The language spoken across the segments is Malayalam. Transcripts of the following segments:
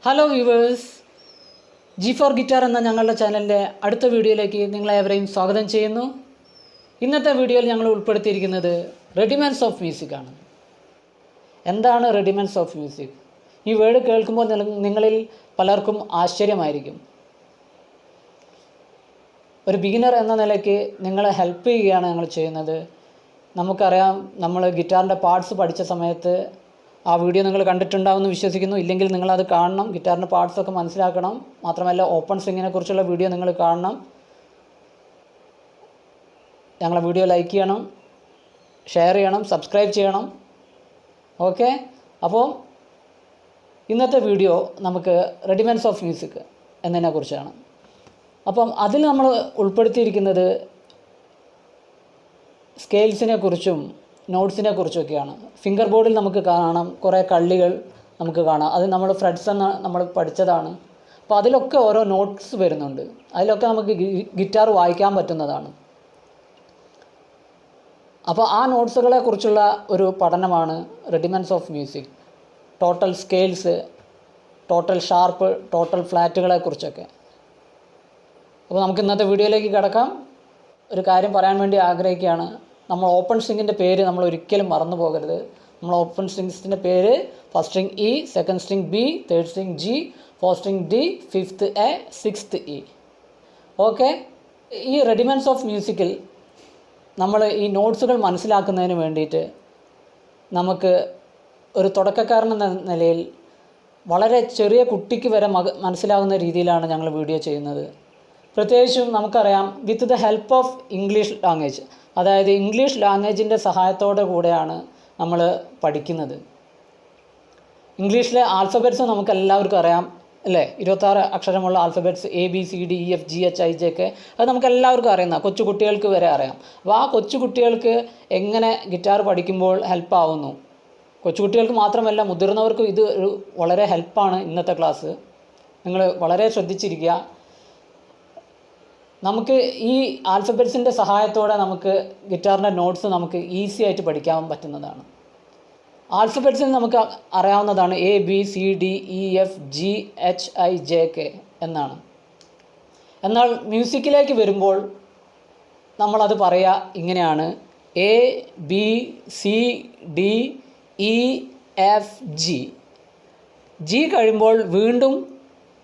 Hello viewers, G for Guitar എന്ന ഞങ്ങളുടെ ചാനലിൻ്റെ അടുത്ത വീഡിയോയിലേക്ക് നിങ്ങളേവരെയും സ്വാഗതം ചെയ്യുന്നു. ഇന്നത്തെ വീഡിയോയിൽ ഞങ്ങൾ ഉൾപ്പെടുത്തിയിരിക്കുന്നത് റെഡിമെൻറ്റ്സ് ഓഫ് മ്യൂസിക് ആണ്. എന്താണ് റെഡിമെൻറ്റ്സ് ഓഫ് മ്യൂസിക്? ഈ വേർഡ് കേൾക്കുമ്പോൾ നിങ്ങളിൽ പലർക്കും ആശ്ചര്യമായിരിക്കും. ഒരു ബിഗിനർ എന്ന നിലയ്ക്ക് നിങ്ങളെ ഹെൽപ്പ് ചെയ്യുകയാണ് ഞങ്ങൾ ചെയ്യുന്നത്. നമുക്കറിയാം, നമ്മൾ ഗിറ്റാറിൻ്റെ പാർട്സ് പഠിച്ച സമയത്ത് ആ വീഡിയോ നിങ്ങൾ കണ്ടിട്ടുണ്ടാവുമെന്ന് വിശ്വസിക്കുന്നു. ഇല്ലെങ്കിൽ നിങ്ങളത് കാണണം, ഗിറ്റാറിൻ്റെ പാർട്സൊക്കെ മനസ്സിലാക്കണം. മാത്രമല്ല ഓപ്പൺ സ്ട്രിങ്ങിനെ കുറിച്ചുള്ള വീഡിയോ നിങ്ങൾ കാണണം. ഞങ്ങളെ വീഡിയോ ലൈക്ക് ചെയ്യണം, ഷെയർ ചെയ്യണം, സബ്സ്ക്രൈബ് ചെയ്യണം. ഓക്കെ, അപ്പോൾ ഇന്നത്തെ വീഡിയോ നമുക്ക് റെഡിമെൻറ്റ്സ് ഓഫ് മ്യൂസിക് എന്നതിനെക്കുറിച്ചാണ്. അപ്പം അതിൽ നമ്മൾ ഉൾപ്പെടുത്തിയിരിക്കുന്നത് സ്കെയിൽസിനെ കുറിച്ചും നോട്ട്സിനെ കുറിച്ചൊക്കെയാണ്. ഫിംഗർ ബോർഡിൽ നമുക്ക് കാണാം കുറേ കള്ളികൾ നമുക്ക് കാണാം. അത് നമ്മൾ ഫ്രെഡ്സ് എന്ന നമ്മൾ പഠിച്ചതാണ്. അപ്പോൾ അതിലൊക്കെ ഓരോ നോട്ട്സ് വരുന്നുണ്ട്. അതിലൊക്കെ നമുക്ക് ഗിറ്റാർ വായിക്കാൻ പറ്റുന്നതാണ്. അപ്പോൾ ആ നോട്ട്സുകളെ കുറിച്ചുള്ള ഒരു പഠനമാണ് rudiments of music. Total scales, total sharp, total ഫ്ലാറ്റുകളെ കുറിച്ചൊക്കെ. അപ്പോൾ നമുക്ക് ഇന്നത്തെ വീഡിയോയിലേക്ക് കിടക്കാം. ഒരു കാര്യം പറയാൻ വേണ്ടി ആഗ്രഹിക്കുകയാണ്. നമ്മൾ ഓപ്പൺ സ്ട്രിങ്ങിൻ്റെ പേര് നമ്മൾ ഒരിക്കലും മറന്നു പോകരുത്. നമ്മൾ ഓപ്പൺ സ്ട്രിങ്സിൻ്റെ പേര് first string E, second string B, third string G, fourth string D, fifth A, sixth E. Okay, ഈ റെഡിമെൻറ്റ്സ് ഓഫ് മ്യൂസിക്കിൽ നമ്മൾ ഈ നോട്ട്സുകൾ മനസ്സിലാക്കുന്നതിന് വേണ്ടിയിട്ട് നമുക്ക് ഒരു തുടക്കക്കാരനെന്ന നിലയിൽ വളരെ ചെറിയ കുട്ടിക്ക് വരെ മനസ്സിലാകുന്ന രീതിയിലാണ് ഞങ്ങൾ വീഡിയോ ചെയ്യുന്നത്. പ്രത്യേകിച്ചും നമുക്കറിയാം, with the help of English language, അതായത് ഇംഗ്ലീഷ് ലാംഗ്വേജിൻ്റെ സഹായത്തോടെ കൂടെയാണ് നമ്മൾ പഠിക്കുന്നത്. ഇംഗ്ലീഷിലെ ആൽഫബറ്റ്സ് നമുക്ക് എല്ലാവർക്കും അറിയാം അല്ലേ? 26 അക്ഷരമുള്ള ആൽഫബറ്റ്സ് ABCDEFGHIJ അത് നമുക്ക് എല്ലാവർക്കും അറിയുന്ന, കൊച്ചു കുട്ടികൾക്ക് വരെ അറിയാം. അപ്പോൾ ആ കൊച്ചു കുട്ടികൾക്ക് എങ്ങനെ ഗിറ്റാർ പഠിക്കുമ്പോൾ ഹെൽപ്പാവുന്നു? കൊച്ചുകുട്ടികൾക്ക് മാത്രമല്ല, മുതിർന്നവർക്കും ഇത് ഒരു വളരെ ഹെൽപ്പാണ്. ഇന്നത്തെ ക്ലാസ് നിങ്ങൾ വളരെ ശ്രദ്ധിച്ചിരിക്കുക. നമുക്ക് ഈ ആൽഫബറ്റ്സിൻ്റെ സഹായത്തോടെ നമുക്ക് ഗിറ്റാറിൻ്റെ നോട്ട്സ് നമുക്ക് ഈസി ആയിട്ട് പഠിക്കാൻ പറ്റുന്നതാണ്. ആൽഫബറ്റ്സിന് നമുക്ക് അറിയാവുന്നതാണ് ABCDEFGHIJK എന്നാണ്. എന്നാൽ മ്യൂസിക്കിലേക്ക് വരുമ്പോൾ നമ്മളത് പറയുക ഇങ്ങനെയാണ്: ABCDEFG. ജി കഴിയുമ്പോൾ വീണ്ടും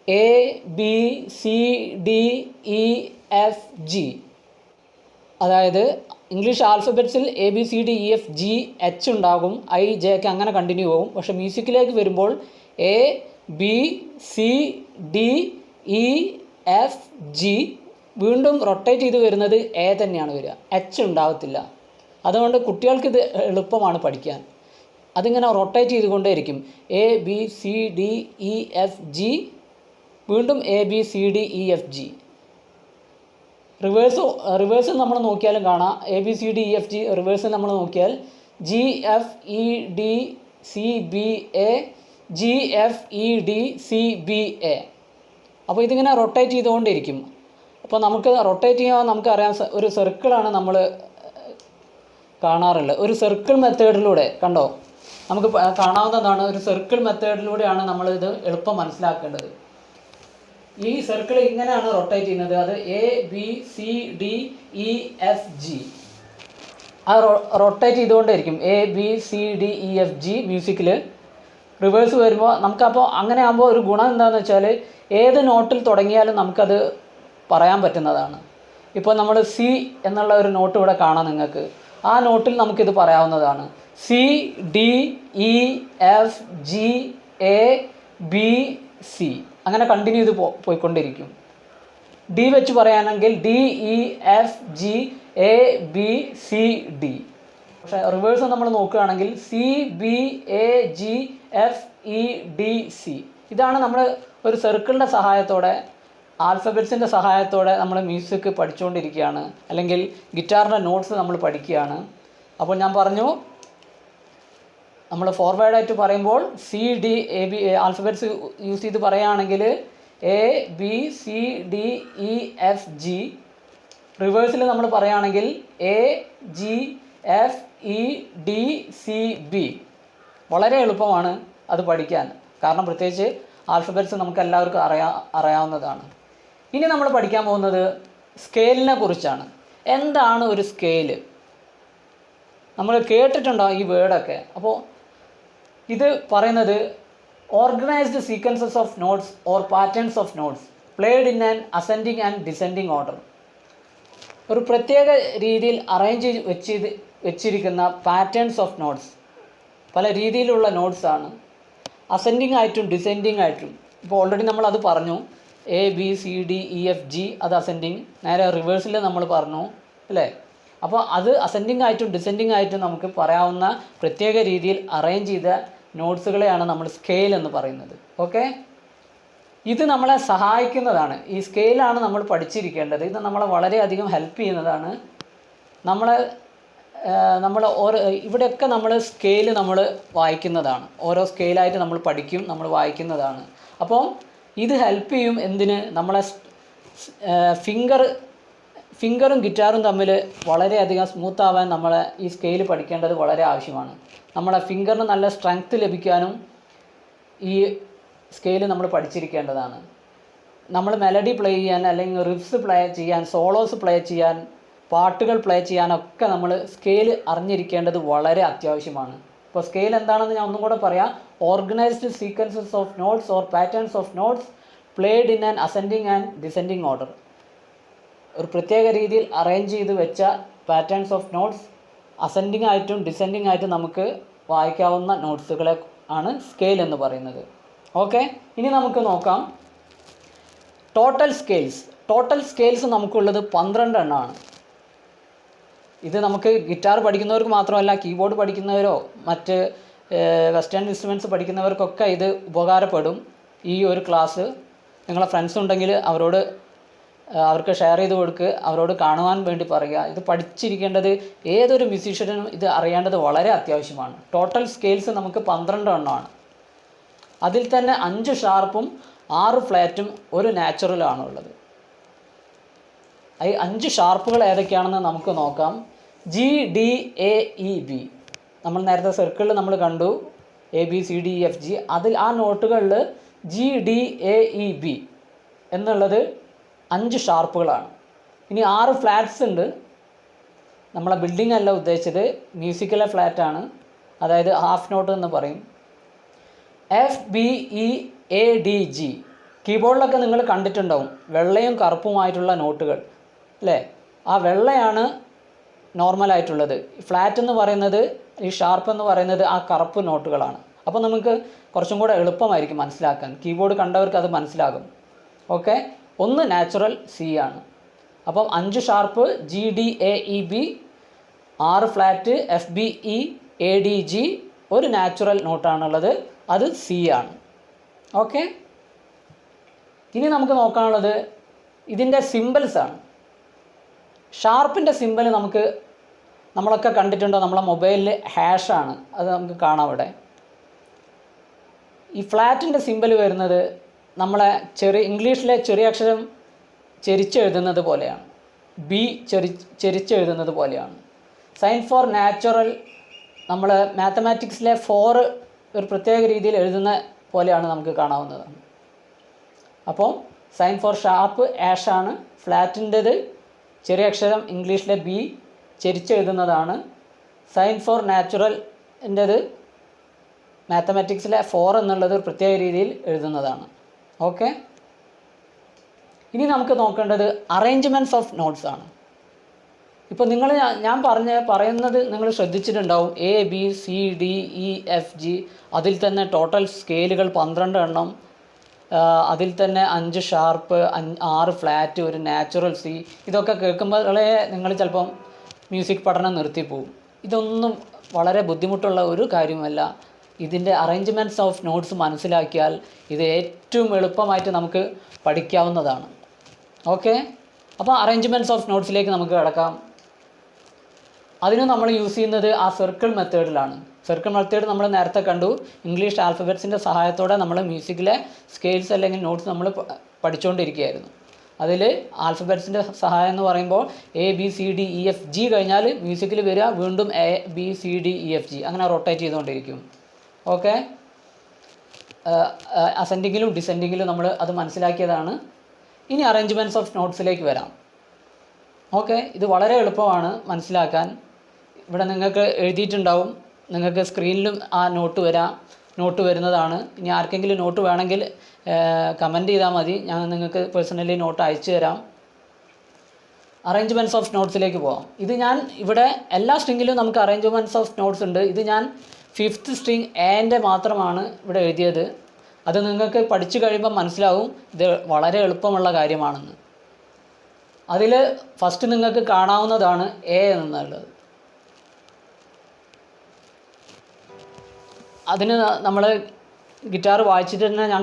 ABCDEFG. അതായത് ഇംഗ്ലീഷ് ആൽഫബറ്റ്സിൽ ABCDEFGH ഉണ്ടാകും, IJK അങ്ങനെ കണ്ടിന്യൂ ആകും. പക്ഷേ മ്യൂസിക്കിലേക്ക് വരുമ്പോൾ ABCDEFG വീണ്ടും റൊട്ടേറ്റ് ചെയ്ത് വരുന്നത് A തന്നെയാണ് വരിക, H ഉണ്ടാകത്തില്ല. അതുകൊണ്ട് കുട്ടികൾക്ക് ഇത് എളുപ്പമാണ് പഠിക്കാൻ. അതിങ്ങനെ റൊട്ടേറ്റ് ചെയ്തുകൊണ്ടേയിരിക്കും. ABCDEFG വീണ്ടും ABCDEFG. റിവേഴ്സ് നമ്മൾ നോക്കിയാലും കാണാം. ABCDEFG റിവേഴ്സ് നമ്മൾ നോക്കിയാൽ GFEDCBA, GFEDCBA. അപ്പോൾ ഇതിങ്ങനെ റൊട്ടേറ്റ് ചെയ്തുകൊണ്ടിരിക്കും. അപ്പോൾ നമുക്ക് റൊട്ടേറ്റ് ചെയ്യാൻ നമുക്കറിയാം, ഒരു സർക്കിളാണ് നമ്മൾ കാണാറുള്ളത്. ഒരു സർക്കിൾ മെത്തേഡിലൂടെ കണ്ടോ നമുക്ക് കാണാവുന്നതാണ്. ഒരു സർക്കിൾ മെത്തേഡിലൂടെയാണ് നമ്മളിത് എളുപ്പം മനസ്സിലാക്കേണ്ടത്. ഈ സർക്കിൾ ഇങ്ങനെയാണ് റൊട്ടേറ്റ് ചെയ്യുന്നത്. അത് ABCDEFG. അത് റൊട്ടേറ്റ് ചെയ്തുകൊണ്ടേയിരിക്കും. ABCDEFG മ്യൂസിക്കിൽ. റിവേഴ്സ് വരുമ്പോൾ നമുക്കപ്പോൾ അങ്ങനെ ആകുമ്പോൾ ഒരു ഗുണം എന്താണെന്ന് വെച്ചാൽ, ഏത് നോട്ടിൽ തുടങ്ങിയാലും നമുക്കത് പറയാൻ പറ്റുന്നതാണ്. ഇപ്പോൾ നമ്മൾ സി എന്നുള്ള ഒരു നോട്ട് ഇവിടെ കാണാം നിങ്ങൾക്ക്. ആ നോട്ടിൽ നമുക്കിത് പറയാവുന്നതാണ്. CDEFGABC അങ്ങനെ കണ്ടിന്യൂ ചെയ്ത് പോയിക്കൊണ്ടിരിക്കും. ഡി വെച്ച് പറയുകയാണെങ്കിൽ DEFGABCD. പക്ഷേ റിവേഴ്സ് നമ്മൾ നോക്കുകയാണെങ്കിൽ CBAGFEDC. ഇതാണ് നമ്മൾ ഒരു സർക്കിളിൻ്റെ സഹായത്തോടെ, ആൽഫബറ്റ്സിൻ്റെ സഹായത്തോടെ നമ്മൾ മ്യൂസിക് പഠിച്ചുകൊണ്ടിരിക്കുകയാണ്, അല്ലെങ്കിൽ ഗിറ്റാറിൻ്റെ നോട്ട്സ് നമ്മൾ പഠിക്കുകയാണ്. അപ്പോൾ ഞാൻ പറഞ്ഞു, നമ്മൾ ഫോർവേഡായിട്ട് പറയുമ്പോൾ CDAB ആൽഫബറ്റ്സ് യൂസ് ചെയ്ത് പറയുകയാണെങ്കിൽ ABCDEFG. റിവേഴ്സിൽ നമ്മൾ പറയുകയാണെങ്കിൽ AGFEDCB. വളരെ എളുപ്പമാണ് അത് പഠിക്കാൻ. കാരണം പ്രത്യേകിച്ച് ആൽഫബറ്റ്സ് നമുക്ക് എല്ലാവർക്കും അറിയാവുന്നതാണ്. ഇനി നമ്മൾ പഠിക്കാൻ പോകുന്നത് സ്കെയിലിനെ കുറിച്ചാണ്. എന്താണ് ഒരു സ്കെയില്? നമ്മൾ കേട്ടിട്ടുണ്ടോ ഈ വേർഡൊക്കെ? അപ്പോൾ ഇത് പറയുന്നത് organised sequences of notes or patterns of notes played in an ascending and descending order. ഒരു പ്രത്യേക രീതിയിൽ അറേഞ്ച് വെച്ചിരിക്കുന്ന പാറ്റേൺസ് ഓഫ് നോട്ട്സ്, പല രീതിയിലുള്ള നോട്ട്സാണ്. അസെൻഡിങ് ആയിട്ടും ഡിസെൻഡിങ് ആയിട്ടും. ഇപ്പോൾ ഓൾറെഡി നമ്മളത് പറഞ്ഞു. ABCDEFG അത് അസെൻഡിങ്, നേരെ റിവേഴ്സിൽ നമ്മൾ പറഞ്ഞു അല്ലേ? അപ്പോൾ അത് അസെൻഡിങ് ആയിട്ടും ഡിസെൻഡിങ് ആയിട്ടും നമുക്ക് പറയാവുന്ന പ്രത്യേക രീതിയിൽ അറേഞ്ച് ചെയ്ത നോട്ട്സുകളെയാണ് നമ്മൾ സ്കെയിൽ എന്ന് പറയുന്നത്. ഓക്കെ, ഇത് നമ്മളെ സഹായിക്കുന്നതാണ്. ഈ സ്കെയിലാണ് നമ്മൾ പഠിച്ചിരിക്കേണ്ടത്. ഇത് നമ്മളെ വളരെയധികം ഹെൽപ്പ് ചെയ്യുന്നതാണ്. നമ്മൾ ഇവിടെയൊക്കെ നമ്മൾ സ്കെയിൽ നമ്മൾ വായിക്കുന്നതാണ്. ഓരോ സ്കെയിലായിട്ട് നമ്മൾ പഠിക്കും, നമ്മൾ വായിക്കുന്നതാണ്. അപ്പോൾ ഇത് ഹെൽപ്പ് ചെയ്യും എന്തിന്? നമ്മളെ ഫിംഗറും ഗിറ്റാറും തമ്മിൽ വളരെയധികം സ്മൂത്ത് ആവാൻ നമ്മളെ ഈ സ്കെയിൽ പഠിക്കേണ്ടത് വളരെ ആവശ്യമാണ്. നമ്മളെ ഫിംഗറിന് നല്ല സ്ട്രെങ്ത്ത് ലഭിക്കാനും ഈ സ്കെയിൽ നമ്മൾ പഠിച്ചിരിക്കേണ്ടതാണ്. നമ്മൾ മെലഡി പ്ലേ ചെയ്യാൻ, അല്ലെങ്കിൽ റിഫ്സ് പ്ലേ ചെയ്യാൻ, സോളോസ് പ്ലേ ചെയ്യാൻ, പാട്ടുകൾ പ്ലേ ചെയ്യാനൊക്കെ നമ്മൾ സ്കെയിൽ അറിഞ്ഞിരിക്കേണ്ടത് വളരെ അത്യാവശ്യമാണ്. ഇപ്പോൾ സ്കെയിൽ എന്താണെന്ന് ഞാൻ ഒന്നും കൂടെ പറയാം. Organised sequences of notes or patterns of notes played in an ascending and descending order. ഒരു പ്രത്യേക രീതിയിൽ അറേഞ്ച് ചെയ്ത് വെച്ച പാറ്റേൺസ് ഓഫ് നോട്ട്സ് അസെൻഡിങ് ആയിട്ടും ഡിസെൻഡിങ് ആയിട്ടും നമുക്ക് വായിക്കാവുന്ന നോട്ട്സുകളെ ആണ് സ്കെയിൽ എന്ന് പറയുന്നത്. ഓക്കെ, ഇനി നമുക്ക് നോക്കാം ടോട്ടൽ സ്കെയിൽസ്. ടോട്ടൽ സ്കെയിൽസ് നമുക്കുള്ളത് 12 എണ്ണമാണ്. ഇത് നമുക്ക് ഗിറ്റാർ പഠിക്കുന്നവർക്ക് മാത്രമല്ല, കീബോർഡ് പഠിക്കുന്നവരോ മറ്റ് വെസ്റ്റേൺ ഇൻസ്ട്രുമെൻറ്റ്സ് പഠിക്കുന്നവർക്കൊക്കെ ഇത് ഉപകാരപ്പെടും. ഈ ഒരു ക്ലാസ് നിങ്ങളെ ഫ്രണ്ട്സ് ഉണ്ടെങ്കിൽ അവർക്ക് ഷെയർ ചെയ്ത് കൊടുക്കുക, അവരോട് കാണുവാൻ വേണ്ടി പറയുക. ഇത് പഠിച്ചിരിക്കേണ്ടത് ഏതൊരു മ്യൂസീഷ്യനും ഇത് അറിയേണ്ടത് വളരെ അത്യാവശ്യമാണ്. ടോട്ടൽ സ്കെയിൽസ് നമുക്ക് 12 എണ്ണമാണ്. അതിൽ തന്നെ 5 ഷാർപ്പും 6 ഫ്ലാറ്റും 1 നാച്ചുറലാണ് ഉള്ളത്. ഈ 5 ഷാർപ്പുകൾ ഏതൊക്കെയാണെന്ന് നമുക്ക് നോക്കാം. GDAEB നമ്മൾ നേരത്തെ സർക്കിളിൽ നമ്മൾ കണ്ടു, ABCDEFG. അതിൽ ആ നോട്ടുകളിൽ GDAEB എന്നുള്ളത് 5 ഷാർപ്പുകളാണ്. ഇനി 6 ഫ്ലാറ്റ്സ് ഉണ്ട്. നമ്മളെ ബിൽഡിംഗ് അല്ല ഉദ്ദേശിച്ചത്, മ്യൂസിക്കിലെ ഫ്ലാറ്റാണ്, അതായത് ഹാഫ് നോട്ട് എന്ന് പറയും. FBEADG കീബോർഡിലൊക്കെ നിങ്ങൾ കണ്ടിട്ടുണ്ടാവും, വെള്ളയും കറുപ്പുമായിട്ടുള്ള നോട്ടുകൾ അല്ലേ? ആ വെള്ളയാണ് നോർമലായിട്ടുള്ളത്. ഫ്ലാറ്റ് എന്ന് പറയുന്നത്, ഈ ഷാർപ്പ് എന്ന് പറയുന്നത് ആ കറുപ്പ് നോട്ടുകളാണ്. അപ്പോൾ നമുക്ക് കുറച്ചും കൂടെ എളുപ്പമായിരിക്കും മനസ്സിലാക്കാൻ. കീബോർഡ് കണ്ടവർക്ക് അത് മനസ്സിലാകും. ഓക്കെ, 1 നാച്ചുറൽ C ആണ്. അപ്പം 5 sharp GDAEB, 6 flat FBEADG, 1 natural നോട്ടാണുള്ളത്, അത് C ആണ്. ഓക്കെ, ഇനി നമുക്ക് നോക്കാനുള്ളത് ഇതിൻ്റെ സിമ്പിൾസാണ്. ഷാർപ്പിൻ്റെ സിമ്പിൾ നമ്മളൊക്കെ കണ്ടിട്ടുണ്ടോ? നമ്മളെ മൊബൈലിൽ ഹാഷാണ്, അത് നമുക്ക് കാണാം ഇവിടെ. ഈ ഫ്ലാറ്റിൻ്റെ സിമ്പിൾ വരുന്നത് നമ്മളെ ഇംഗ്ലീഷിലെ ചെറിയ അക്ഷരം ചെരിച്ചെഴുതുന്നത് പോലെയാണ്. B ചെരിച്ചെഴുതുന്നത് പോലെയാണ്. സൈൻ ഫോർ നാച്ചുറൽ നമ്മൾ മാത്തമാറ്റിക്സിലെ 4 ഒരു പ്രത്യേക രീതിയിൽ എഴുതുന്ന പോലെയാണ് നമുക്ക് കാണാവുന്നതാണ്. അപ്പോൾ സൈൻ ഫോർ ഷാർപ്പ് ആഷാണ്. ഫ്ലാറ്റിൻ്റെത് ചെറിയ അക്ഷരം ഇംഗ്ലീഷിലെ B ചെരിച്ചെഴുതുന്നതാണ്. സൈൻ ഫോർ നാച്ചുറലിൻ്റെത് മാത്തമാറ്റിക്സിലെ 4 എന്നുള്ളത് ഒരു പ്രത്യേക രീതിയിൽ എഴുതുന്നതാണ്. ഓക്കെ, ഇനി നമുക്ക് നോക്കേണ്ടത് അറേഞ്ച്മെൻറ്റ്സ് ഓഫ് നോട്ട്സ് ആണ്. ഇപ്പോൾ ഞാൻ പറയുന്നത് നിങ്ങൾ ശ്രദ്ധിച്ചിട്ടുണ്ടാവും. ABCDEFG, അതിൽ തന്നെ ടോട്ടൽ സ്കെയിലുകൾ 12 എണ്ണം, അതിൽ തന്നെ 5 ഷാർപ്പ്, 6 ഫ്ലാറ്റ്, 1 നാച്ചുറൽ C. ഇതൊക്കെ കേൾക്കുമ്പോഴേ നിങ്ങൾ ചിലപ്പം മ്യൂസിക് പഠനം നിർത്തിപ്പോവും. ഇതൊന്നും വളരെ ബുദ്ധിമുട്ടുള്ള ഒരു കാര്യമല്ല. ഇതിൻ്റെ അറേഞ്ച്മെൻറ്റ്സ് ഓഫ് നോട്ട്സ് മനസ്സിലാക്കിയാൽ ഇത് ഏറ്റവും എളുപ്പമായിട്ട് നമുക്ക് പഠിക്കാവുന്നതാണ്. ഓക്കെ, അപ്പോൾ അറേഞ്ച്മെൻറ്റ്സ് ഓഫ് നോട്ട്സിലേക്ക് നമുക്ക് കിടക്കാം. അതിന് നമ്മൾ യൂസ് ചെയ്യുന്നത് ആ സർക്കിൾ മെത്തേഡിലാണ്. സർക്കിൾ മെത്തേഡ് നമ്മൾ നേരത്തെ കണ്ടു. ഇംഗ്ലീഷ് ആൽഫബറ്റ്സിൻ്റെ സഹായത്തോടെ നമ്മൾ മ്യൂസിക്കിലെ സ്കെയിൽസ് അല്ലെങ്കിൽ നോട്ട്സ് നമ്മൾ പഠിച്ചുകൊണ്ടിരിക്കുകയായിരുന്നു. അതിൽ ആൽഫബറ്റ്സിൻ്റെ സഹായം എന്ന് പറയുമ്പോൾ ABCDEFG കഴിഞ്ഞാൽ മ്യൂസിക്കിൽ വരിക വീണ്ടും ABCDEFG, അങ്ങനെ റൊട്ടേറ്റ് ചെയ്തുകൊണ്ടിരിക്കും. ഓക്കെ, അസെൻഡിങ്ങിലും ഡിസെൻഡിങ്ങിലും നമ്മൾ അത് മനസ്സിലാക്കിയതാണ്. ഇനി അറേഞ്ച്മെൻറ്റ്സ് ഓഫ് നോട്ട്സിലേക്ക് വരാം. ഓക്കെ, ഇത് വളരെ എളുപ്പമാണ് മനസ്സിലാക്കാൻ. ഇവിടെ നിങ്ങൾക്ക് എഴുതിയിട്ടുണ്ടാവും, നിങ്ങൾക്ക് സ്ക്രീനിലും ആ നോട്ട് വരുന്നതാണ്. ഇനി ആർക്കെങ്കിലും നോട്ട് വേണമെങ്കിൽ കമൻറ്റ് ചെയ്താൽ മതി, ഞാൻ നിങ്ങൾക്ക് പേഴ്സണലി നോട്ട് അയച്ചു തരാം. അറേഞ്ച്മെൻറ്റ്സ് ഓഫ് നോട്ട്സിലേക്ക് പോകാം. ഇത് ഞാൻ ഇവിടെ എല്ലാ സ്ട്രിങ്ങിലും നമുക്ക് അറേഞ്ച്മെൻറ്റ്സ് ഓഫ് നോട്ട്സ് ഉണ്ട്. ഇത് ഞാൻ 5th സ്ട്രിങ് എൻ്റെ മാത്രമാണ് ഇവിടെ എഴുതിയത്. അത് നിങ്ങൾക്ക് പഠിച്ചു കഴിയുമ്പോൾ മനസ്സിലാവും ഇത് വളരെ എളുപ്പമുള്ള കാര്യമാണെന്ന്. അതിൽ ഫസ്റ്റ് നിങ്ങൾക്ക് കാണാവുന്നതാണ് എ എന്നുള്ളത്. അതിന് നമ്മൾ ഗിറ്റാർ വായിച്ചിട്ട് തന്നെ ഞാൻ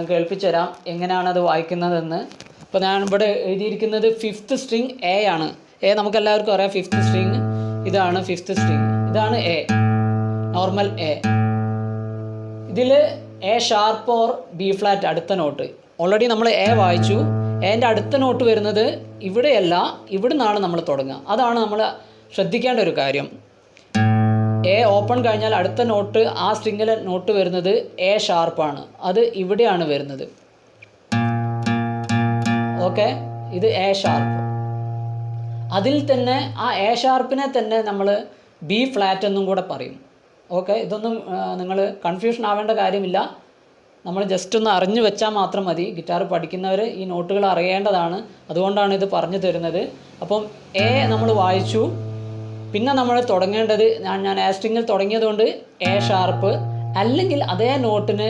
കേൾപ്പിച്ചു തരാം എങ്ങനെയാണത് വായിക്കുന്നതെന്ന്. ഇപ്പോൾ ഞാൻ ഇവിടെ എഴുതിയിരിക്കുന്നത് 5th സ്ട്രിങ് എ ആണ്. എ നമുക്കെല്ലാവർക്കും അറിയാം, 5th സ്ട്രിങ് ഇതാണ്. 5th സ്ട്രിങ് ഇതാണ് എ, നോർമൽ എ. ഇതിൽ A sharp or B flat അടുത്ത നോട്ട്. ഓൾറെഡി നമ്മൾ എ വായിച്ചു. എൻ്റെ അടുത്ത നോട്ട് വരുന്നത് ഇവിടെയല്ല, ഇവിടെ നിന്നാണ് നമ്മൾ തുടങ്ങുക. അതാണ് നമ്മൾ ശ്രദ്ധിക്കേണ്ട ഒരു കാര്യം. എ ഓപ്പൺ കഴിഞ്ഞാൽ അടുത്ത നോട്ട്, ആ സ്ട്രിങ്ങിലെ നോട്ട് വരുന്നത് എ ഷാർപ്പാണ്. അത് ഇവിടെയാണ് വരുന്നത്. ഓക്കെ, ഇത് എ ഷാർപ്പ്. അതിൽ തന്നെ ആ എ ഷാർപ്പിനെ തന്നെ നമ്മൾ ബി ഫ്ലാറ്റ് എന്നും കൂടെ പറയും. ഓക്കെ, ഇതൊന്നും നിങ്ങൾ കൺഫ്യൂഷൻ ആവേണ്ട കാര്യമില്ല. നമ്മൾ ജസ്റ്റ് ഒന്ന് അറിഞ്ഞു വെച്ചാൽ മാത്രം മതി. ഗിറ്റാർ പഠിക്കുന്നവർ ഈ നോട്ടുകൾ അറിയേണ്ടതാണ്, അതുകൊണ്ടാണ് ഇത് പറഞ്ഞു തരുന്നത്. അപ്പം എ നമ്മൾ വായിച്ചു. പിന്നെ നമ്മൾ തുടങ്ങേണ്ടത്, ഞാൻ എ സ്ട്രിങ്ങിൽ തുടങ്ങിയതുകൊണ്ട് എ ഷാർപ്പ്, അല്ലെങ്കിൽ അതേ നോട്ടിന്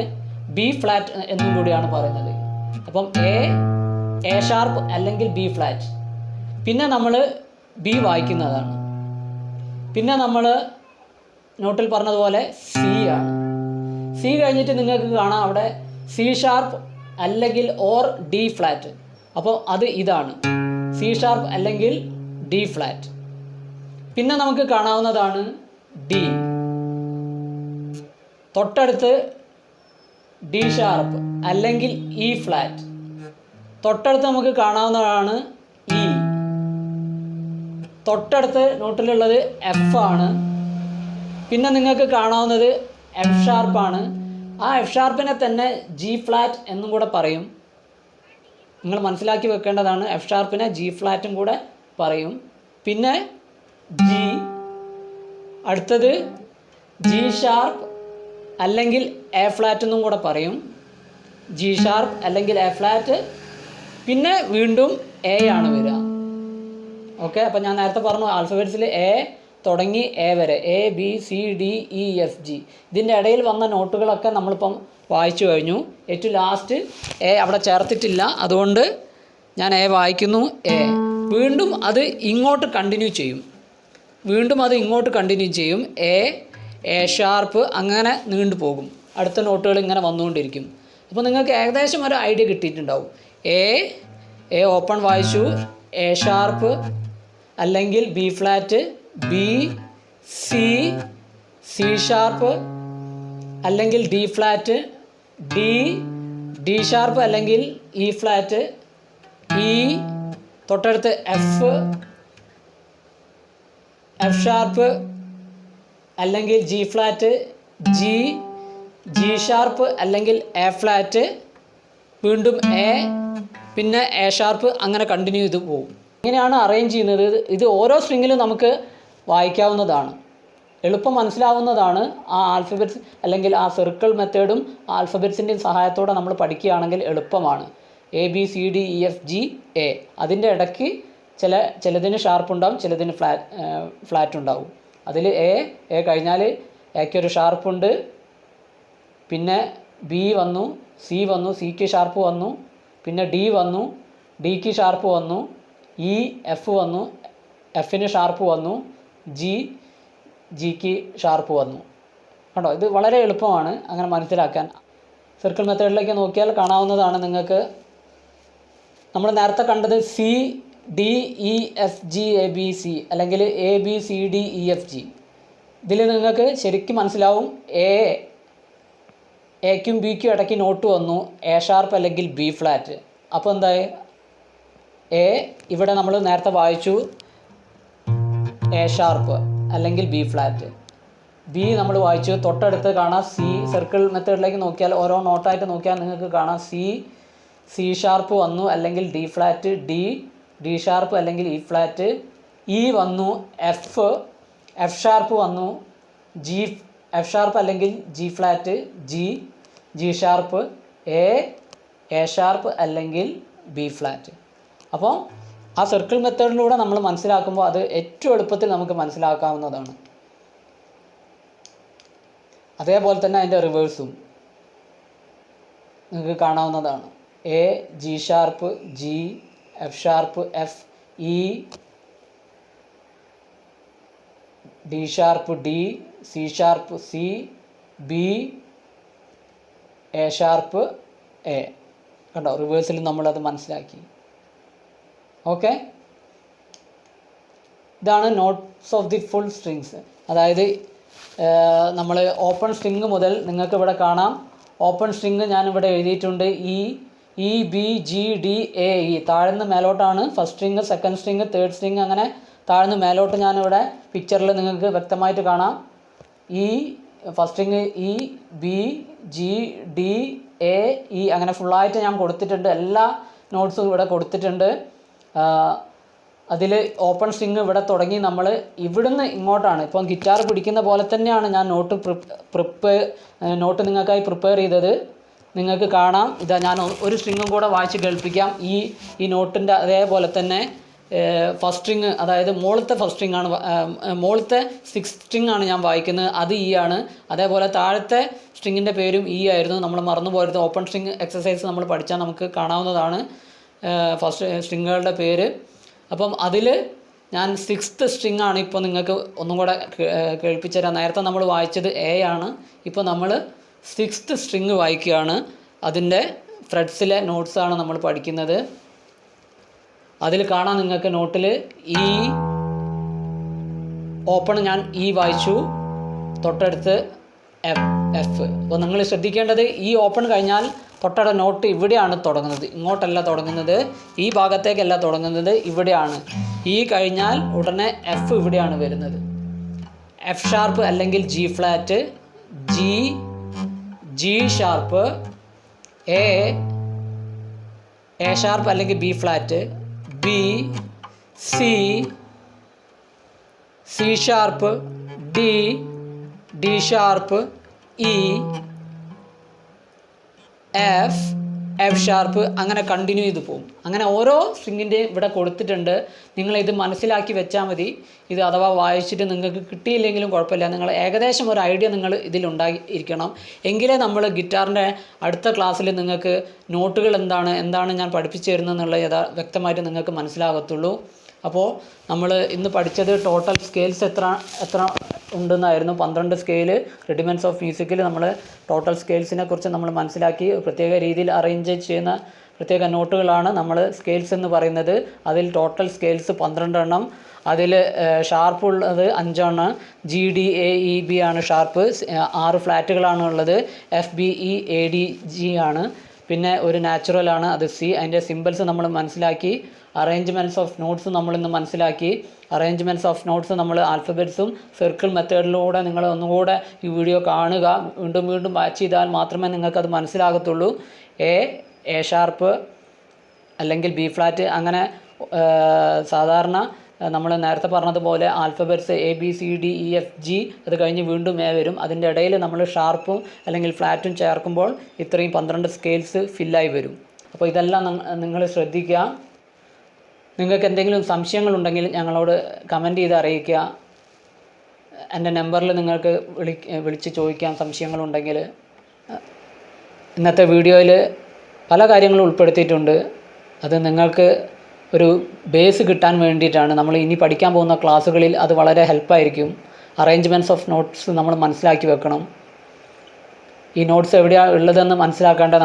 ബി ഫ്ലാറ്റ് എന്നും കൂടിയാണ് പറയുന്നത്. അപ്പം എ ഷാർപ്പ് അല്ലെങ്കിൽ ബി ഫ്ലാറ്റ്. പിന്നെ നമ്മൾ ബി വായിക്കുന്നതാണ്. പിന്നെ നമ്മൾ നോട്ടിൽ പറഞ്ഞതുപോലെ സി ആണ്. സി കഴിഞ്ഞിട്ട് നിങ്ങൾക്ക് കാണാം അവിടെ സി ഷാർപ്പ് അല്ലെങ്കിൽ ഓർ ഡി ഫ്ലാറ്റ്. അപ്പോൾ അത് ഇതാണ് സി ഷാർപ്പ് അല്ലെങ്കിൽ ഡി ഫ്ലാറ്റ്. പിന്നെ നമുക്ക് കാണാവുന്നതാണ് ഡി. തൊട്ടടുത്ത് ഡി ഷാർപ്പ് അല്ലെങ്കിൽ ഇ ഫ്ലാറ്റ്. തൊട്ടടുത്ത് നമുക്ക് കാണാവുന്നതാണ് ഇ. തൊട്ടടുത്ത് നോട്ടിലുള്ളത് എഫ് ആണ്. പിന്നെ നിങ്ങൾക്ക് കാണാവുന്നത് എഫ് ഷാർപ്പാണ്. ആ എഫ് ഷാർപ്പിനെ തന്നെ ജി ഫ്ലാറ്റ് എന്നും കൂടെ പറയും. നിങ്ങൾ മനസ്സിലാക്കി വെക്കേണ്ടതാണ്, എഫ് ഷാർപ്പിനെ ജി ഫ്ലാറ്റും കൂടെ പറയും. പിന്നെ ജി, അടുത്തത് ജി ഷാർപ്പ് അല്ലെങ്കിൽ എ ഫ്ലാറ്റ് എന്നും കൂടെ പറയും. ജി ഷാർപ്പ് അല്ലെങ്കിൽ എ ഫ്ലാറ്റ്. പിന്നെ വീണ്ടും എ ആണ് വരിക. ഓക്കെ, അപ്പോൾ ഞാൻ നേരത്തെ പറഞ്ഞു ആൽഫബറ്റ്സിൽ എ തുടങ്ങി എ വരെ, A B C D E F G. ഇതിൻ്റെ ഇടയിൽ വന്ന നോട്ടുകളൊക്കെ നമ്മളിപ്പം വായിച്ചു കഴിഞ്ഞു. ഏറ്റവും ലാസ്റ്റ് എ അവിടെ ചേർത്തിട്ടില്ല, അതുകൊണ്ട് ഞാൻ എ വായിക്കുന്നു. എ വീണ്ടും അത് ഇങ്ങോട്ട് കണ്ടിന്യൂ ചെയ്യും. എ ഷാർപ്പ് അങ്ങനെ നീണ്ടു പോകും. അടുത്ത നോട്ടുകൾ ഇങ്ങനെ വന്നുകൊണ്ടിരിക്കും. അപ്പോൾ നിങ്ങൾക്ക് ഏകദേശം ഒരു ഐഡിയ കിട്ടിയിട്ടുണ്ടാവും. എ ഓപ്പൺ വായിച്ചു, എ ഷാർപ്പ് അല്ലെങ്കിൽ B flat, B C sharp അല്ലെങ്കിൽ ഡി ഫ്ലാറ്റ്, ഡി ഷാർപ്പ് അല്ലെങ്കിൽ ഇ ഫ്ലാറ്റ്, ഇ, തൊട്ടടുത്ത് എഫ് ഷാർപ്പ് അല്ലെങ്കിൽ ജി ഫ്ലാറ്റ്, ജി ഷാർപ്പ് അല്ലെങ്കിൽ എ ഫ്ലാറ്റ്, വീണ്ടും എ, പിന്നെ എ ഷാർപ്പ്, അങ്ങനെ കണ്ടിന്യൂ ചെയ്ത് പോകും. ഇങ്ങനെയാണ് അറേഞ്ച് ചെയ്യുന്നത്. ഇത് ഓരോ സ്ട്രിങ്ങിലും നമുക്ക് വായിക്കാവുന്നതാണ്, എളുപ്പം മനസ്സിലാവുന്നതാണ്. ആ ആൽഫബറ്റ്സ് അല്ലെങ്കിൽ ആ സർക്കിൾ മെത്തേഡും ആൽഫബറ്റ്സിൻ്റെയും സഹായത്തോടെ നമ്മൾ പഠിക്കുകയാണെങ്കിൽ എളുപ്പമാണ്. A B C D E F G A. അതിൻ്റെ ഇടയ്ക്ക് ചിലതിന് ഷാർപ്പ് ഉണ്ടാവും, ചിലതിന് ഫ്ലാറ്റ് ഉണ്ടാവും. അതിൽ എ കഴിഞ്ഞാൽ എക്കൊരു ഷാർപ്പുണ്ട്. പിന്നെ ബി വന്നു, സി വന്നു, സിക്ക് ഷാർപ്പ് വന്നു. പിന്നെ ഡി വന്നു, ഡിക്ക് ഷാർപ്പ് വന്നു. ഇ, എഫ് വന്നു, എഫിന് ഷാർപ്പ് വന്നു. ജിക്ക് ഷാർപ്പ് വന്നു. കണ്ടോ, ഇത് വളരെ എളുപ്പമാണ് അങ്ങനെ മനസ്സിലാക്കാൻ. സർക്കിൾ മെത്തേഡിലേക്ക് നോക്കിയാൽ കാണാവുന്നതാണ് നിങ്ങൾക്ക്. നമ്മൾ നേരത്തെ കണ്ടത് C D E F G A B C അല്ലെങ്കിൽ A B C D E F G. ഇതിൽ നിങ്ങൾക്ക് ശരിക്കും മനസ്സിലാവും എക്കും ബിക്കും ഇടയ്ക്ക് നോട്ട് വന്നു, എ ഷാർപ്പ് അല്ലെങ്കിൽ ബി ഫ്ലാറ്റ്. അപ്പോൾ എന്തായി, എ ഇവിടെ നമ്മൾ നേരത്തെ വായിച്ചു എ ഷാർപ്പ് അല്ലെങ്കിൽ ബി ഫ്ലാറ്റ്. ബി നമ്മൾ വായിച്ചു. തൊട്ടടുത്ത് കാണാം സി. സർക്കിൾ മെത്തേഡിലേക്ക് നോക്കിയാൽ ഓരോ നോട്ടായിട്ട് നോക്കിയാൽ നിങ്ങൾക്ക് കാണാം സി ഷാർപ്പ് വന്നു, അല്ലെങ്കിൽ ഡി ഫ്ലാറ്റ്, ഡി ഷാർപ്പ് അല്ലെങ്കിൽ ഇ ഫ്ലാറ്റ്, ഇ വന്നു, എഫ് ഷാർപ്പ് വന്നു, എഫ് ഷാർപ്പ് അല്ലെങ്കിൽ G flat, G sharp, A sharp അല്ലെങ്കിൽ ബി ഫ്ലാറ്റ്. അപ്പോൾ ആ സർക്കിൾ മെത്തേഡിലൂടെ നമ്മൾ മനസ്സിലാക്കുമ്പോൾ അത് ഏറ്റവും എളുപ്പത്തിൽ നമുക്ക് മനസ്സിലാക്കാവുന്നതാണ്. അതേപോലെ തന്നെ അതിൻ്റെ റിവേഴ്സും നിങ്ങൾക്ക് കാണാവുന്നതാണ്. A, G sharp, G, F sharp, F, E, D sharp, D, C sharp, C, B, A sharp, A. കണ്ടോ, റിവേഴ്സിൽ നമ്മളത് മനസ്സിലാക്കി. ഓക്കെ, ഇതാണ് notes of the full strings. അതായത് നമ്മൾ ഓപ്പൺ സ്ട്രിങ് മുതൽ നിങ്ങൾക്ക് ഇവിടെ കാണാം. ഓപ്പൺ സ്ട്രിങ് ഞാനിവിടെ എഴുതിയിട്ടുണ്ട്. E, B, G, D, A, E. താഴ്ന്ന് മേലോട്ടാണ് first string, second string, third string, അങ്ങനെ താഴ്ന്ന് മേലോട്ട് ഞാനിവിടെ പിക്ചറിൽ നിങ്ങൾക്ക് വ്യക്തമായിട്ട് കാണാം. First string E, B, G, D, A, E, അങ്ങനെ ഫുള്ളായിട്ട് ഞാൻ കൊടുത്തിട്ടുണ്ട്. എല്ലാ നോട്ട്സും ഇവിടെ കൊടുത്തിട്ടുണ്ട്. അതിൽ ഓപ്പൺ സ്ട്രിങ് ഇവിടെ തുടങ്ങി നമ്മൾ ഇവിടുന്ന് ഇങ്ങോട്ടാണ്. ഇപ്പം ഗിറ്റാർ പിടിക്കുന്ന പോലെ തന്നെയാണ് ഞാൻ നോട്ട് നിങ്ങൾക്കായി പ്രിപ്പയർ ചെയ്തത്. നിങ്ങൾക്ക് കാണാം. ഇതാ, ഞാൻ ഒരു സ്ട്രിങ്ങും കൂടെ വായിച്ച് കേൾപ്പിക്കാം. ഈ നോട്ടിൻ്റെ അതേപോലെ തന്നെ ഫസ്റ്റ് സ്ട്രിങ്, അതായത് മുകളിലത്തെ ഫസ്റ്റ് സ്ട്രിങ് ആണ്, മുകളിലത്തെ സിക്സ് സ്ട്രിങ് ആണ് ഞാൻ വായിക്കുന്നത്, അത് ഇ ആണ്. അതേപോലെ താഴത്തെ സ്ട്രിങ്ങിൻ്റെ പേരും ഇ ആയിരുന്നു. നമ്മൾ മറന്നു പോയത്. ഓപ്പൺ സ്ട്രിങ് എക്സസൈസ് നമ്മൾ പഠിച്ചാൽ നമുക്ക് കാണാവുന്നതാണ് ഫസ്റ്റ് സ്ട്രിങ്ങുകളുടെ പേര്. അപ്പം അതിൽ ഞാൻ സിക്സ്ത് സ്ട്രിങ് ആണ് ഇപ്പോൾ നിങ്ങൾക്ക് ഒന്നും കൂടെ കേൾപ്പിച്ചു തരാം. നേരത്തെ നമ്മൾ വായിച്ചത് എ ആണ്, ഇപ്പോൾ നമ്മൾ സിക്സ്ത് സ്ട്രിങ് വായിക്കുകയാണ്. അതിൻ്റെ ഫ്രെഡ്സിലെ നോട്ട്സാണ് നമ്മൾ പഠിക്കുന്നത്. അതിൽ കാണാം നിങ്ങൾക്ക് നോട്ടിൽ ഇ ഓപ്പൺ ഞാൻ ഇ വായിച്ചു, തൊട്ടടുത്ത് എഫ്. അപ്പോൾ നിങ്ങൾ ശ്രദ്ധിക്കേണ്ടത്, ഈ ഓപ്പൺ കഴിഞ്ഞാൽ തൊട്ടടുത്ത നോട്ട് ഇവിടെയാണ് തുടങ്ങുന്നത്, ഇങ്ങോട്ടല്ല തുടങ്ങുന്നത്, ഈ ഭാഗത്തേക്കല്ല തുടങ്ങുന്നത്, ഇവിടെയാണ്. ഈ കഴിഞ്ഞാൽ ഉടനെ എഫ് ഇവിടെയാണ് വരുന്നത്. എഫ് ഷാർപ്പ് അല്ലെങ്കിൽ G flat, G sharp, A sharp അല്ലെങ്കിൽ B flat, B, C sharp, D sharp, E, F sharp, അങ്ങനെ കണ്ടിന്യൂ ചെയ്ത് പോകും. അങ്ങനെ ഓരോ സ്ട്രിങ്ങിൻ്റെയും ഇവിടെ കൊടുത്തിട്ടുണ്ട്. നിങ്ങളിത് മനസ്സിലാക്കി വെച്ചാൽ മതി. ഇത് അഥവാ വായിച്ചിട്ട് നിങ്ങൾക്ക് കിട്ടിയില്ലെങ്കിലും കുഴപ്പമില്ല, നിങ്ങൾ ഏകദേശം ഒരു ഐഡിയ നിങ്ങൾ ഇതിലുണ്ടായിരിക്കണം. എങ്കിലേ നമ്മൾ ഗിറ്റാറിൻ്റെ അടുത്ത ക്ലാസ്സിൽ നിങ്ങൾക്ക് നോട്ടുകൾ എന്താണ് ഞാൻ പഠിപ്പിച്ചു തരുന്നതെന്നുള്ള വ്യക്തമായിട്ട് നിങ്ങൾക്ക് മനസ്സിലാകത്തുള്ളൂ. അപ്പോൾ നമ്മൾ ഇന്ന് പഠിച്ചത് ടോട്ടൽ സ്കെയിൽസ് എത്ര ഉണ്ടെന്നായിരുന്നു. 12 സ്കെയിൽ റെഡിമെൻറ്റ്സ് ഓഫ് മ്യൂസിക്കിൽ നമ്മൾ ടോട്ടൽ സ്കെയിൽസിനെ കുറിച്ച് നമ്മൾ മനസ്സിലാക്കി. പ്രത്യേക രീതിയിൽ അറേഞ്ച് ചെയ്യുന്ന പ്രത്യേക നോട്ടുകളാണ് നമ്മൾ സ്കെയിൽസ് എന്ന് പറയുന്നത്. അതിൽ ടോട്ടൽ സ്കെയിൽസ് 12 എണ്ണം. അതിൽ ഷാർപ്പ് ഉള്ളത് 5 എണ്ണം. G, D, A, E, B ആണ് ഷാർപ്പ്. 6 ഫ്ലാറ്റുകളാണ് ഉള്ളത്. F, B, E, A, D, G ആണ്. പിന്നെ ഒരു നാച്ചുറലാണ്, അത് സി. അതിൻ്റെ സിമ്പിൾസ് നമ്മൾ മനസ്സിലാക്കി. അറേഞ്ച്മെൻറ്റ്സ് ഓഫ് നോട്ട്സ് നമ്മളിന്ന് മനസ്സിലാക്കി. അറേഞ്ച്മെൻറ്റ്സ് ഓഫ് നോട്ട്സ് നമ്മൾ ആൽഫബറ്റ്സും സർക്കിൾ മെത്തേഡിലൂടെ നിങ്ങൾ ഒന്നുകൂടെ ഈ വീഡിയോ കാണുക. വീണ്ടും വാച്ച് ചെയ്താൽ മാത്രമേ നിങ്ങൾക്കത് മനസ്സിലാകത്തുള്ളൂ. എ ഷാർപ്പ് അല്ലെങ്കിൽ ബി ഫ്ലാറ്റ്, അങ്ങനെ സാധാരണ നമ്മൾ നേരത്തെ പറഞ്ഞതുപോലെ alphabets A, B, C, D, E, F, G, അത് കഴിഞ്ഞ് വീണ്ടും എ വരും. അതിൻ്റെ ഇടയിൽ നമ്മൾ ഷാർപ്പും അല്ലെങ്കിൽ ഫ്ലാറ്റും ചേർക്കുമ്പോൾ ഇത്രയും 12 സ്കെയിൽസ് ഫില്ലായി വരും. അപ്പോൾ ഇതെല്ലാം നിങ്ങൾ ശ്രദ്ധിക്കുക. നിങ്ങൾക്ക് എന്തെങ്കിലും സംശയങ്ങളുണ്ടെങ്കിൽ ഞങ്ങളോട് കമൻറ്റ് ചെയ്ത് അറിയിക്കുക. എൻ്റെ നമ്പറിൽ നിങ്ങൾക്ക് വിളിച്ച് ചോദിക്കാം സംശയങ്ങളുണ്ടെങ്കിൽ. ഇന്നത്തെ വീഡിയോയിൽ പല കാര്യങ്ങളും ഉൾപ്പെടുത്തിയിട്ടുണ്ട്. അത് നിങ്ങൾക്ക് ഒരു ബേസ് കിട്ടാൻ വേണ്ടിയിട്ടാണ്. നമ്മൾ ഇനി പഠിക്കാൻ പോകുന്ന ക്ലാസ്സുകളിൽ അത് വളരെ ഹെൽപ്പായിരിക്കും. അറേഞ്ച്മെൻറ്റ്സ് ഓഫ് നോട്ട്സ് നമ്മൾ മനസ്സിലാക്കി വെക്കണം. ഈ നോട്ട്സ് എവിടെയാണ് ഉള്ളതെന്ന് മനസ്സിലാക്കാണ്ട്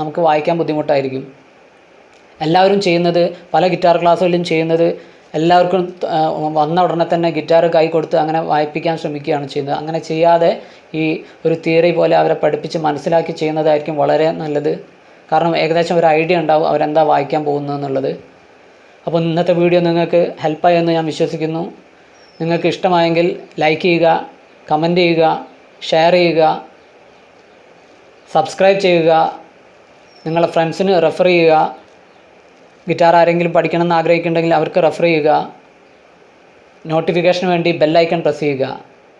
നമുക്ക് വായിക്കാൻ ബുദ്ധിമുട്ടായിരിക്കും. എല്ലാവരും ചെയ്യുന്നത്, പല ഗിറ്റാർ ക്ലാസ്സുകളിലും ചെയ്യുന്നത്, എല്ലാവർക്കും വന്ന ഉടനെ തന്നെ ഗിറ്റാർ കൈ കൊടുത്ത് അങ്ങനെ വായിപ്പിക്കാൻ ശ്രമിക്കുകയാണ് ചെയ്യുന്നത്. അങ്ങനെ ചെയ്യാതെ ഈ ഒരു തിയറി പോലെ അവരെ പഠിപ്പിച്ച് മനസ്സിലാക്കി ചെയ്യുന്നതായിരിക്കും വളരെ നല്ലത്. കാരണം ഏകദേശം ഒരു ഐഡിയ ഉണ്ടാവും അവരെന്താ വായിക്കാൻ പോകുന്നതെന്നുള്ളത്. അപ്പോൾ ഇന്നത്തെ വീഡിയോ നിങ്ങൾക്ക് ഹെൽപ്പായി എന്ന് ഞാൻ വിശ്വസിക്കുന്നു. നിങ്ങൾക്ക് ഇഷ്ടമായെങ്കിൽ ലൈക്ക് ചെയ്യുക, കമൻറ്റ് ചെയ്യുക, ഷെയർ ചെയ്യുക, സബ്സ്ക്രൈബ് ചെയ്യുക, നിങ്ങളുടെ ഫ്രണ്ട്സിന് റെഫർ ചെയ്യുക. ഗിറ്റാർ ആരെങ്കിലും പഠിക്കണമെന്ന് ആഗ്രഹിക്കുന്നുണ്ടെങ്കിൽ അവർക്ക് റെഫർ ചെയ്യുക. നോട്ടിഫിക്കേഷന് വേണ്ടി ബെൽ ഐക്കൺ പ്രസ് ചെയ്യുക.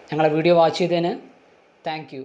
ഞങ്ങളെ വീഡിയോ വാച്ച് ചെയ്തതിന് താങ്ക് യു.